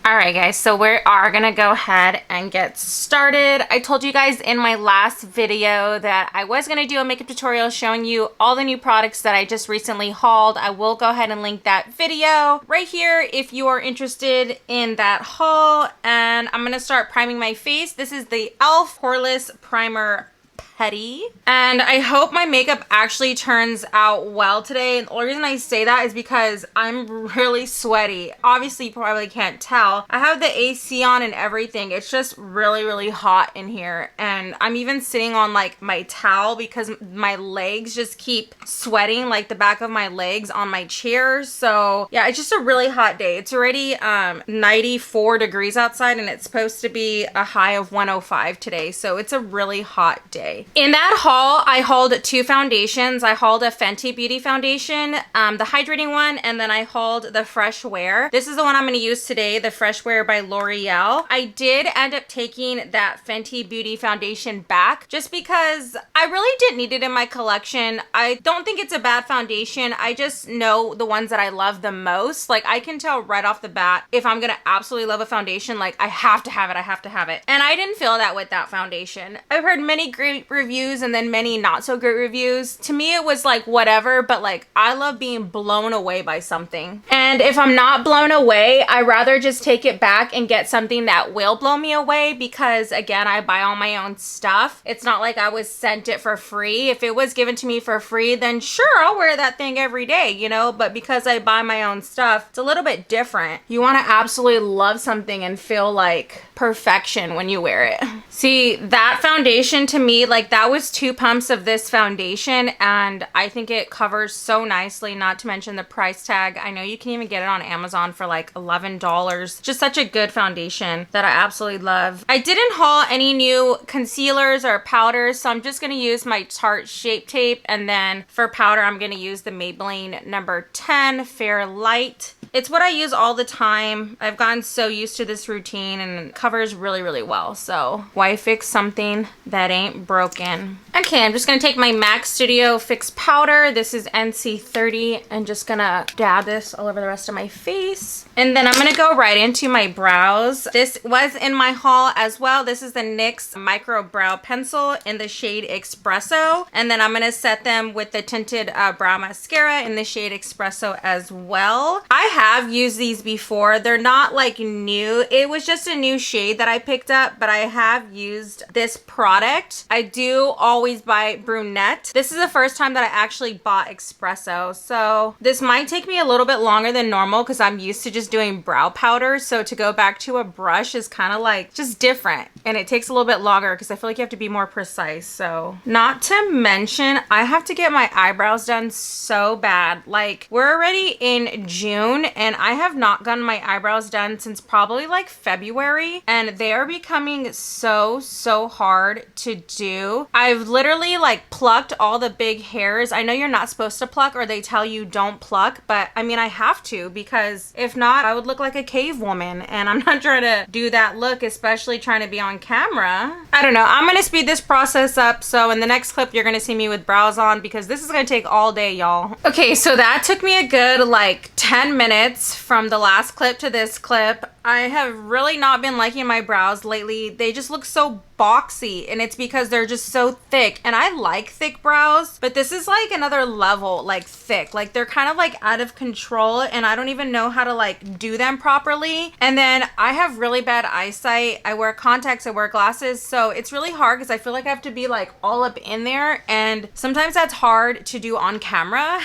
Alright guys, so we are gonna go ahead and get started. I told you guys in my last video that I was gonna do a makeup tutorial showing you all the new products that I just recently hauled. I will go ahead and link that video right here if you are interested in that haul. And I'm gonna start priming my face. This is the e.l.f. Poreless Primer Puddy, and I hope my makeup actually turns out well today. And the only reason I say that is because I'm really sweaty. Obviously you probably can't tell. I have the AC on and everything. It's just really hot in here, and I'm even sitting on like my towel because my legs just keep sweating, like the back of my legs on my chair. So yeah, it's just a really hot day. It's already 94 degrees outside, and it's supposed to be a high of 105 today, so it's a really hot day. In that haul, I hauled two foundations. I hauled a Fenty Beauty foundation, the hydrating one, and then I hauled the Fresh Wear. This is the one I'm going to use today, the Fresh Wear by L'Oreal. I did end up taking that Fenty Beauty foundation back just because I really didn't need it in my collection. I don't think it's a bad foundation. I just know the ones that I love the most. Like, I can tell right off the bat if I'm going to absolutely love a foundation, like I have to have it, I have to have it. And I didn't feel that with that foundation. I've heard many great reviews and then many not so great reviews. To me it was like whatever, but like I love being blown away by something, and if I'm not blown away, I rather just take it back and get something that will blow me away, because again, I buy all my own stuff. It's not like I was sent it for free. If it was given to me for free, then sure, I'll wear that thing every day, you know, but because I buy my own stuff, it's a little bit different. You want to absolutely love something and feel like perfection when you wear it. See, that foundation to me, like that was 2 pumps of this foundation, and I think it covers so nicely, not to mention the price tag. I know you can even get it on Amazon for like $11. Just such a good foundation that I absolutely love. I didn't haul any new concealers or powders, so I'm just going to use my Tart Shape Tape, and then for powder I'm going to use the Maybelline number 10 Fair Light. It's what I use all the time. I've gotten so used to this routine, and it covers really well. So why fix something that ain't broken? Okay, I'm just gonna take my MAC Studio Fix powder. This is NC30, and just gonna dab this all over the rest of my face. And then I'm gonna go right into my brows. This was in my haul as well. This is the NYX Micro Brow Pencil in the shade Espresso. And then I'm gonna set them with the Tinted Brow Mascara in the shade Espresso as well. I have used these before. They're not like new. It was just a new shade that I picked up, but I have used this product. I do always buy brunette. This is the first time that I actually bought Espresso, so this might take me a little bit longer than normal because I'm used to just doing brow powder. So to go back to a brush is kind of like just different, and it takes a little bit longer because I feel like you have to be more precise. So not to mention, I have to get my eyebrows done so bad. Like, we're already in June and I have not gotten my eyebrows done since probably like February, and they are becoming so hard to do. I've literally like plucked all the big hairs. I know you're not supposed to pluck, or they tell you don't pluck, but I mean I have to, because if not I would look like a cave woman, and I'm not trying to do that look, especially trying to be on camera. I don't know, I'm gonna speed this process up, so in the next clip you're gonna see me with brows on, because this is gonna take all day, y'all. Okay, so that took me a good like 10 minutes from the last clip to this clip. I have really not been liking my brows lately. They just look so boxy, and it's because they're just so thick, and I like thick brows, but this is like another level, like thick. Like, they're kind of like out of control, and I don't even know how to like do them properly. And then I have really bad eyesight. I wear contacts, I wear glasses, so it's really hard because I feel like I have to be like all up in there, and sometimes that's hard to do on camera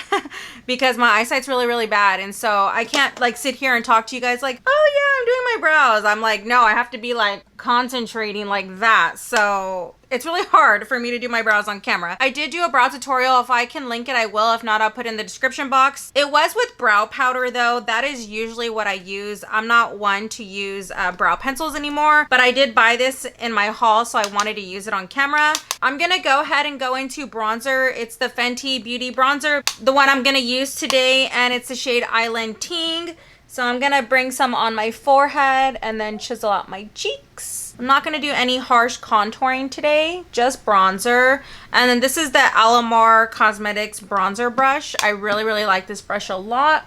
because my eyesight's really bad, and so I can't like sit here and talk to you guys like, oh yeah, I'm doing my brows. I'm like, no, I have to be like concentrating like that. So it's really hard for me to do my brows on camera. I did do a brow tutorial. If I can link it, I will. If not, I'll put it in the description box. It was with brow powder though. That is usually what I use. I'm not one to use brow pencils anymore, but I did buy this in my haul, so I wanted to use it on camera. I'm gonna go ahead and go into bronzer. It's the Fenty Beauty bronzer, the one I'm gonna use today, and it's the shade Island Ting. So I'm gonna bring some on my forehead and then chisel out my cheeks. I'm not gonna do any harsh contouring today, just bronzer. And then this is the Alamar Cosmetics bronzer brush. I really like this brush a lot.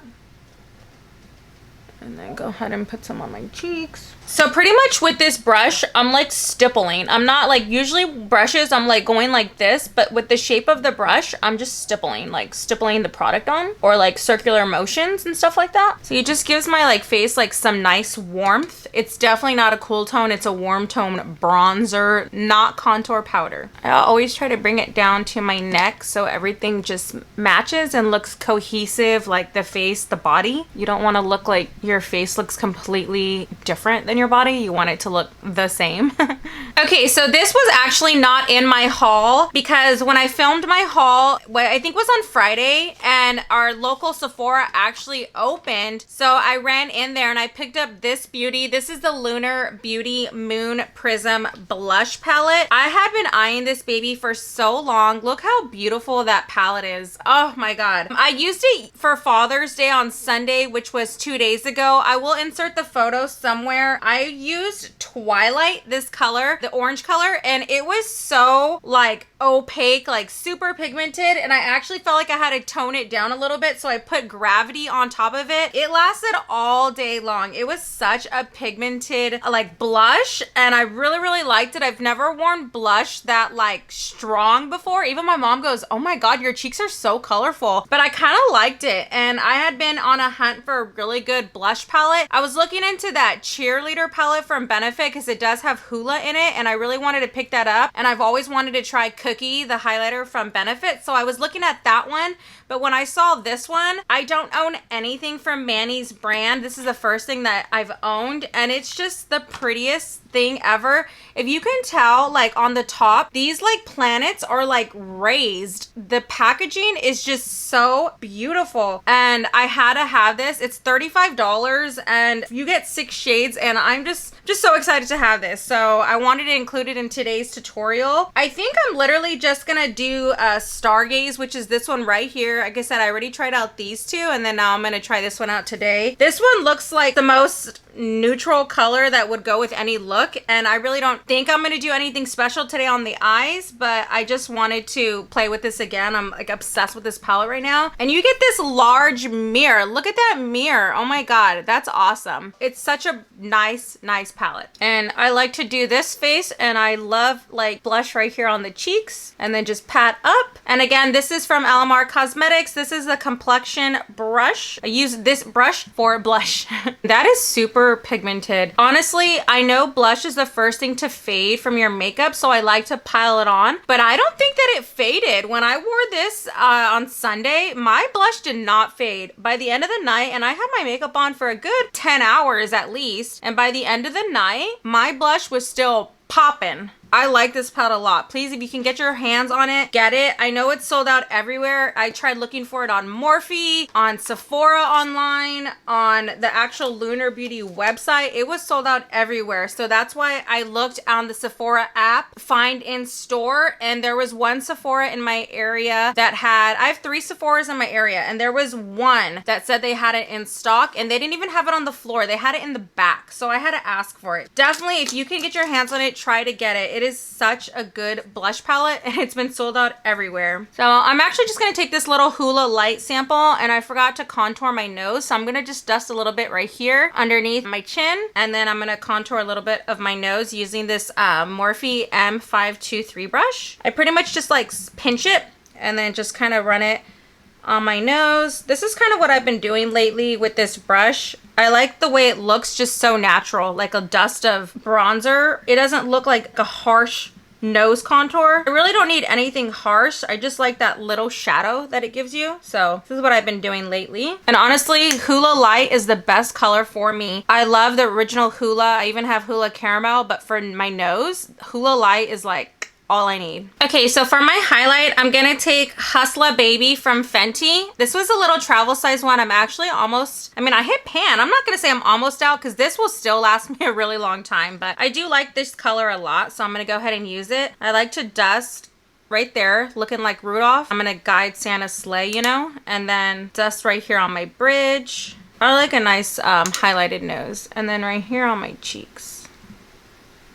And then go ahead and put some on my cheeks. So pretty much with this brush, I'm like stippling. I'm not like, usually brushes, I'm like going like this, but with the shape of the brush, I'm just stippling, like stippling the product on, or like circular motions and stuff like that. So it just gives my like face like some nice warmth. It's definitely not a cool tone. It's a warm tone bronzer, not contour powder. I always try to bring it down to my neck so everything just matches and looks cohesive, like the face, the body. You don't want to look like your face looks completely different than your body. You want it to look the same. Okay, so this was actually not in my haul because when I filmed my haul, I think it was on Friday, and our local Sephora actually opened. So I ran in there and I picked up this beauty. This is the Lunar Beauty Moon Prism Blush Palette. I had been eyeing this baby for so long. Look how beautiful that palette is. Oh my God. I used it for Father's Day on Sunday, which was 2 days ago. I will insert the photo somewhere. I used Twilight, this color, the orange color, and it was so like opaque, like super pigmented, and I actually felt like I had to tone it down a little bit, so I put Gravity on top of it. It lasted all day long. It was such a pigmented like blush, and I really liked it. I've never worn blush that like strong before. Even my mom goes, oh my God, your cheeks are so colorful. But I kind of liked it, and I had been on a hunt for a really good blush palette. I was looking into that cheerleader palette from Benefit because it does have Hoola in it, and I really wanted to pick that up, and I've always wanted to try Cookie, the highlighter from Benefit, so I was looking at that one. But when I saw this one, I don't own anything from Manny's brand. This is the first thing that I've owned, and it's just the prettiest thing ever. If you can tell, like on the top, these like planets are like raised. The packaging is just so beautiful, and I had to have this. It's $35 and you get 6 shades, and I'm just so excited to have this. So I wanted to include it in today's tutorial. I think I'm literally just gonna do a Stargaze, which is this one right here. Like I said, I already tried out these two, and then now I'm gonna try this one out today. This one looks like the most neutral color that would go with any look, and I really don't think I'm gonna do anything special today on the eyes, but I just wanted to play with this again. I'm like obsessed with this palette right now. And you get this large mirror. Look at that mirror. Oh my God, that's awesome. It's such a nice palette. And I like to do this face, and I love like blush right here on the cheeks, and then just pat up. And again, this is from Alamar Cosmetics. This is the Complexion Brush. I use this brush for blush. That is super pigmented. Honestly, I know blush is the first thing to fade from your makeup, so I like to pile it on, but I don't think that it faded. When I wore this on Sunday, my blush did not fade. By the end of the night, and I had my makeup on for a good 10 hours at least, and by the end of the night, my blush was still popping. I like this palette a lot. Please, if you can get your hands on it, get it. I know it's sold out everywhere. I tried looking for it on Morphe, on Sephora online, on the actual Lunar Beauty website. It was sold out everywhere. So that's why I looked on the Sephora app, find in store, and there was one Sephora in my area that had, I have 3 Sephoras in my area, and there was one that said they had it in stock, and they didn't even have it on the floor. They had it in the back. So I had to ask for it. Definitely, if you can get your hands on it, try to get it. It is such a good blush palette, and it's been sold out everywhere. So I'm actually just going to take this little Hoola Lite sample, and I forgot to contour my nose, so I'm going to just dust a little bit right here underneath my chin, and then I'm going to contour a little bit of my nose using this Morphe M523 brush. I pretty much just like pinch it and then just kind of run it on my nose. This is kind of what I've been doing lately with this brush. I like the way it looks, just so natural, like a dust of bronzer. It doesn't look like a harsh nose contour. I really don't need anything harsh. I just like that little shadow that it gives you. So this is what I've been doing lately. And honestly, Hoola Light is the best color for me. I love the original Hoola. I even have Hoola Caramel, but for my nose, Hoola Light is like all I need. Okay, so for my highlight, I'm gonna take Hustla Baby from Fenty. This was a little travel size one. I'm actually almost, I hit pan. I'm not gonna say I'm almost out because this will still last me a really long time, but I do like this color a lot, so I'm gonna go ahead and use it. I like to dust right there, looking like Rudolph. I'm gonna guide Santa's sleigh, you know, and then dust right here on my bridge. I like a nice highlighted nose, and then right here on my cheeks.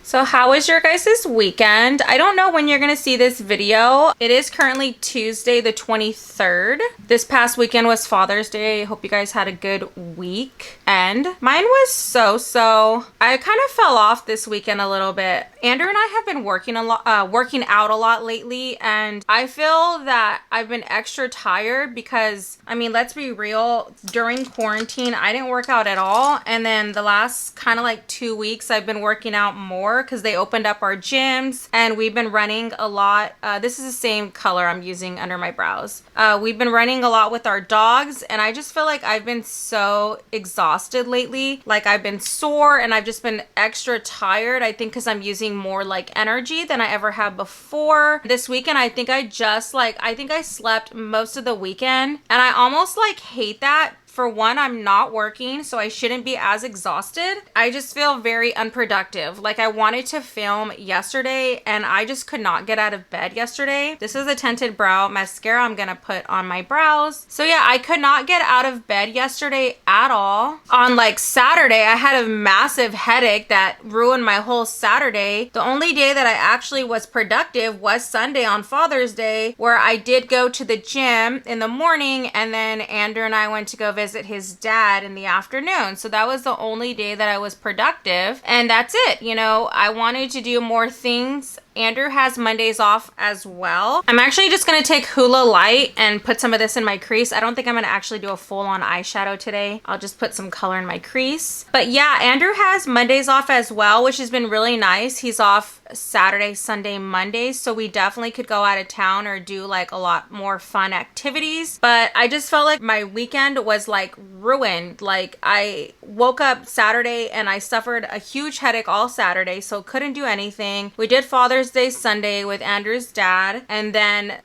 So how was your guys' weekend? I don't know when you're gonna see this video. It is currently Tuesday the 23rd. This past weekend was Father's Day. I hope you guys had a good week. And mine was so. I kind of fell off this weekend a little bit. Andrew and I have been working out a lot lately, and I feel that I've been extra tired because, I mean, let's be real, during quarantine, I didn't work out at all. And then the last kind of like 2 weeks, I've been working out more because they opened up our gyms and we've been running a lot. This is the same color I'm using under my brows. We've been running a lot with our dogs, and I just feel like I've been so exhausted lately. Like, I've been sore and I've just been extra tired. I think because I'm using more like energy than I ever have before. This weekend, I think I slept most of the weekend, and I almost like hate that. For one, I'm not working, so I shouldn't be as exhausted. I just feel very unproductive. Like, I wanted to film yesterday and I just could not get out of bed yesterday. This is a tinted brow mascara I'm gonna put on my brows. So yeah, I could not get out of bed yesterday at all. On like Saturday, I had a massive headache that ruined my whole Saturday. The only day that I actually was productive was Sunday on Father's Day, where I did go to the gym in the morning, and then Andrew and I went to go visit his dad in the afternoon. So that was the only day that I was productive, and that's it. You know, I wanted to do more things. Andrew has Mondays off as well. I'm actually just going to take Hoola Lite and put some of this in my crease. I don't think I'm going to actually do a full-on eyeshadow today. I'll just put some color in my crease. But yeah, Andrew has Mondays off as well, which has been really nice. He's off Saturday, Sunday, Monday, so we definitely could go out of town or do like a lot more fun activities. But I just felt like my weekend was like ruined. Like, I woke up Saturday and I suffered a huge headache all Saturday, so couldn't do anything. We did Father's Day Sunday with Andrew's dad, and then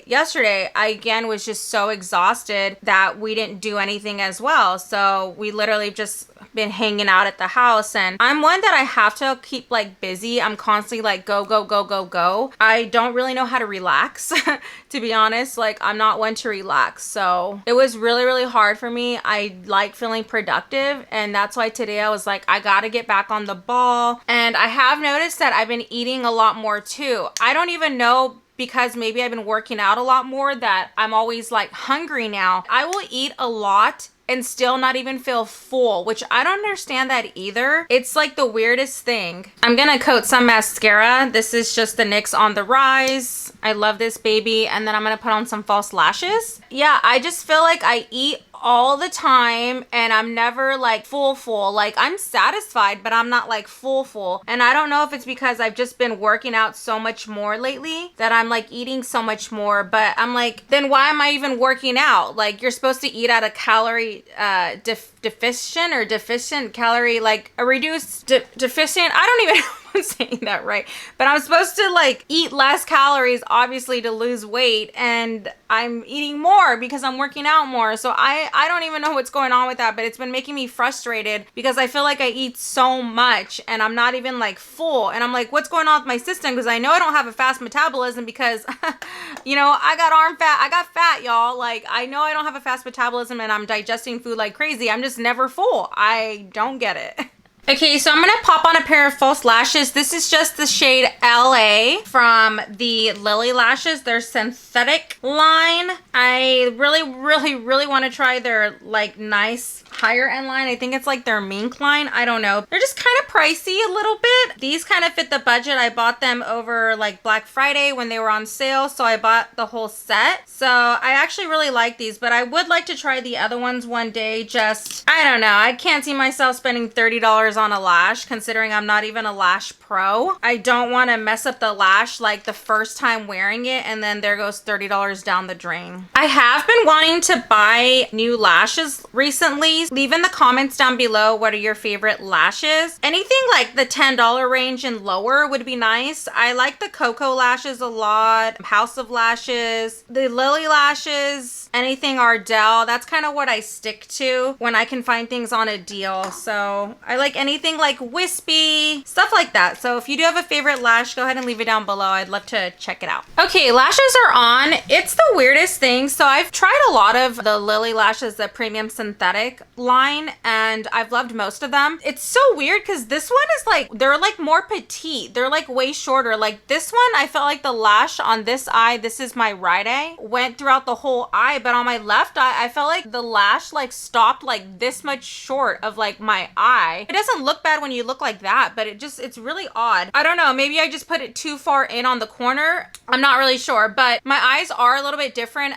yesterday, I again was just so exhausted that we didn't do anything as well. So we literally just been hanging out at the house, and I'm one that I have to keep like busy. I'm constantly like go. I don't really know how to relax to be honest. Like, I'm not one to relax, so it was really hard for me. I like feeling productive, and that's why today I was like, I gotta get back on the ball. And I have noticed that I've been eating a lot more too. I don't even know, because maybe I've been working out a lot more, that I'm always like hungry now. I will eat a lot and still not even feel full, which I don't understand that either. It's like the weirdest thing. I'm gonna coat some mascara. This is just the NYX On The Rise. I love this baby. And then I'm gonna put on some false lashes. Yeah, I just feel like I eat all the time and I'm never like full. Like, I'm satisfied, but I'm not like full. And I don't know if it's because I've just been working out so much more lately that I'm like eating so much more. But I'm like, then why am I even working out? Like, you're supposed to eat at a calorie deficient calorie, like a reduced deficient. I don't even know if I'm saying that right, but I'm supposed to like eat less calories, obviously, to lose weight, and I'm eating more because I'm working out more. So I don't even know what's going on with that, but it's been making me frustrated because I feel like I eat so much and I'm not even like full. And I'm like, what's going on with my system? Because I know I don't have a fast metabolism because you know, I got arm fat, I got fat, y'all. Like, I know I don't have a fast metabolism and I'm digesting food like crazy. I'm just never full. I don't get it. Okay, so I'm going to pop on a pair of false lashes. This is just the shade LA from the Lilly lashes, their synthetic line. I really want to try their like nice higher end line. I think it's like their mink line. I don't know. They're just kind of pricey a little bit. These kind of fit the budget. I bought them over like Black Friday when they were on sale, so I bought the whole set. So I actually really like these, but I would like to try the other ones one day. Just, I don't know. I can't see myself spending $30 on a lash, considering I'm not even a lash pro. I don't want to mess up the lash like the first time wearing it and then there goes $30 down the drain. I have been wanting to buy new lashes recently. Leave in the comments down below what are your favorite lashes. Anything like the $10 range and lower would be nice. I like the Cocoa lashes a lot, House of Lashes, the Lilly lashes, anything Ardell. That's kind of what I stick to when I can find things on a deal. So I like anything like wispy, stuff like that. So if you do have a favorite lash, go ahead and leave it down below. I'd love to check it out. Okay, lashes are on. It's the weirdest thing. So I've tried a lot of the Lilly lashes, the premium synthetic line, and I've loved most of them. It's so weird because this one is like, they're like more petite. They're like way shorter. Like this one, I felt like the lash on this eye, this is my right eye, went throughout the whole eye, but on my left eye, I felt like the lash like stopped like this much short of like my eye. It doesn't look bad when you look like that, but it's really odd. I don't know, maybe I just put it too far in on the corner. I'm not really sure, but my eyes are a little bit different.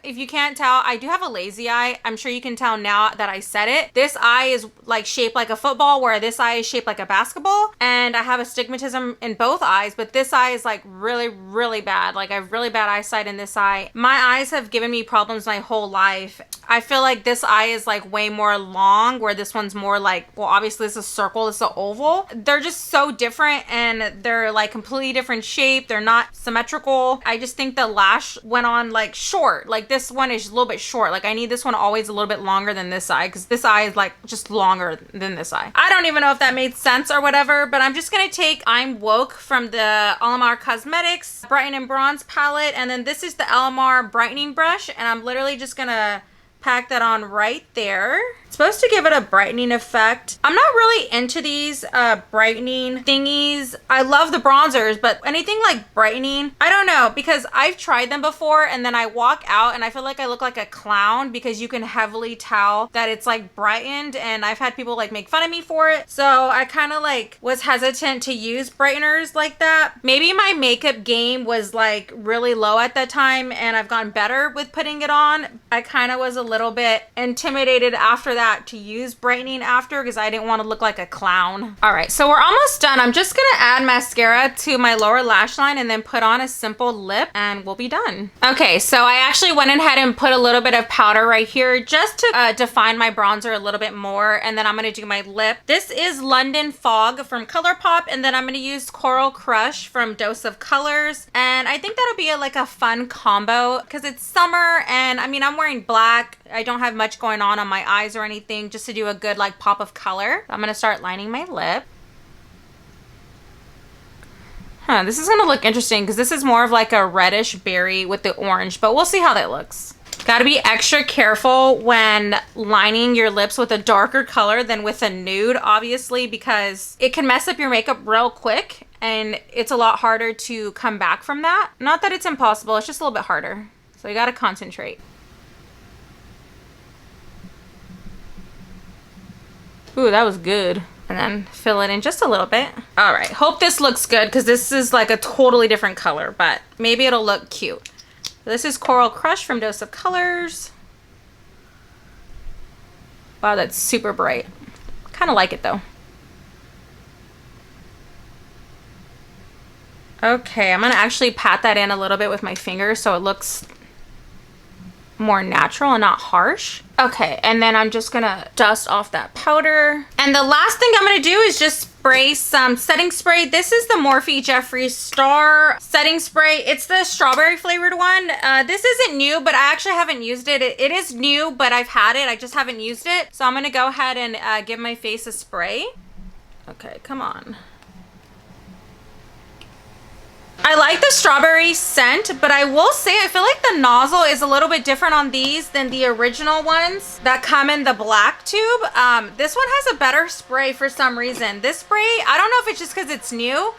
If you can't tell, I do have a lazy eye. I'm sure you can tell now that I said it. This eye is like shaped like a football, where this eye is shaped like a basketball, and I have astigmatism in both eyes, but this eye is like really bad. Like I have really bad eyesight in this eye. My eyes have given me problems my whole life. I feel like this eye is like way more long, where this one's more like, well, obviously it's a circle, it's an oval. They're just so different, and they're like completely different shape. They're not symmetrical. I just think the lash went on like short. Like this one is a little bit short. Like I need this one always a little bit longer than this eye, because this eye is like just longer than this eye. I don't even know if that made sense or whatever, but I'm just gonna take I'm Woke from the Alamar Cosmetics Brighten and Bronze palette, and then this is the Alamar brightening brush, and I'm literally just gonna pack that on right there. It's supposed to give it a brightening effect. I'm not really into these brightening thingies. I love the bronzers, but anything like brightening, I don't know, because I've tried them before and then I walk out and I feel like I look like a clown, because you can heavily tell that it's like brightened, and I've had people like make fun of me for it. So I kind of like was hesitant to use brighteners like that. Maybe my makeup game was like really low at that time and I've gotten better with putting it on. I kind of was a little bit intimidated after that to use brightening after, because I didn't want to look like a clown. All right, so we're almost done. I'm just gonna add mascara to my lower lash line and then put on a simple lip and we'll be done. Okay, so I actually went ahead and put a little bit of powder right here just to define my bronzer a little bit more, and then I'm gonna do my lip. This is London Fog from Colourpop, and then I'm gonna use Coral Crush from Dose of Colors, and I think that'll be like a fun combo because it's summer, and I mean I'm wearing black. I don't have much going on my eyes or anything, just to do a good like pop of color. I'm gonna start lining my lip. This is gonna look interesting because this is more of like a reddish berry with the orange, but we'll see how that looks. Gotta be extra careful when lining your lips with a darker color than with a nude, obviously, because it can mess up your makeup real quick and it's a lot harder to come back from that. Not that it's impossible, it's just a little bit harder. So you gotta concentrate. Ooh, that was good. And then fill it in just a little bit. All right, hope this looks good because this is like a totally different color, but maybe it'll look cute. This is Coral Crush from Dose of Colors. Wow, that's super bright. Kind of like it though. Okay, I'm gonna actually pat that in a little bit with my finger so it looks more natural and not harsh. Okay, and then I'm just gonna dust off that powder. And the last thing I'm gonna do is just spray some setting spray. This is the Morphe Jeffree Star setting spray. It's the strawberry flavored one. This isn't new, but I actually haven't used it. It is new, but I've had it. I just haven't used it. So I'm gonna go ahead and give my face a spray. Okay, come on. I like the strawberry scent, but I will say I feel like the nozzle is a little bit different on these than the original ones that come in the black tube. This one has a better spray for some reason. This spray, I don't know if it's just because it's new,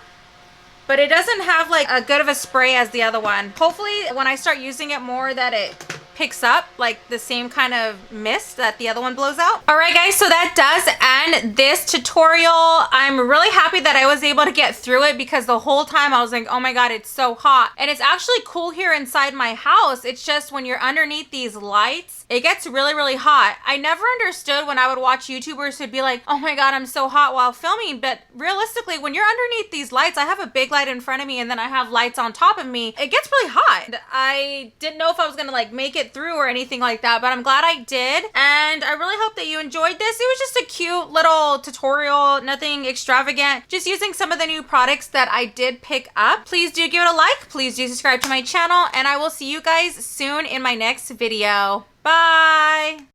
but it doesn't have like a good of a spray as the other one. Hopefully when I start using it more that it picks up like the same kind of mist that the other one blows out. All right guys, so that does end this tutorial. I'm really happy that I was able to get through it because the whole time I was like, oh my god, it's so hot. And it's actually cool here inside my house. It's just when you're underneath these lights, it gets really hot. I never understood when I would watch YouTubers who'd be like, oh my god, I'm so hot while filming, but realistically when you're underneath these lights, I have a big light in front of me and then I have lights on top of me, it gets really hot. I didn't know if I was gonna like make it through or anything like that, but I'm glad I did, and I really hope that you enjoyed this. It was just a cute little tutorial, nothing extravagant, just using some of the new products that I did pick up. Please do give it a like, please do subscribe to my channel, and I will see you guys soon in my next video. Bye!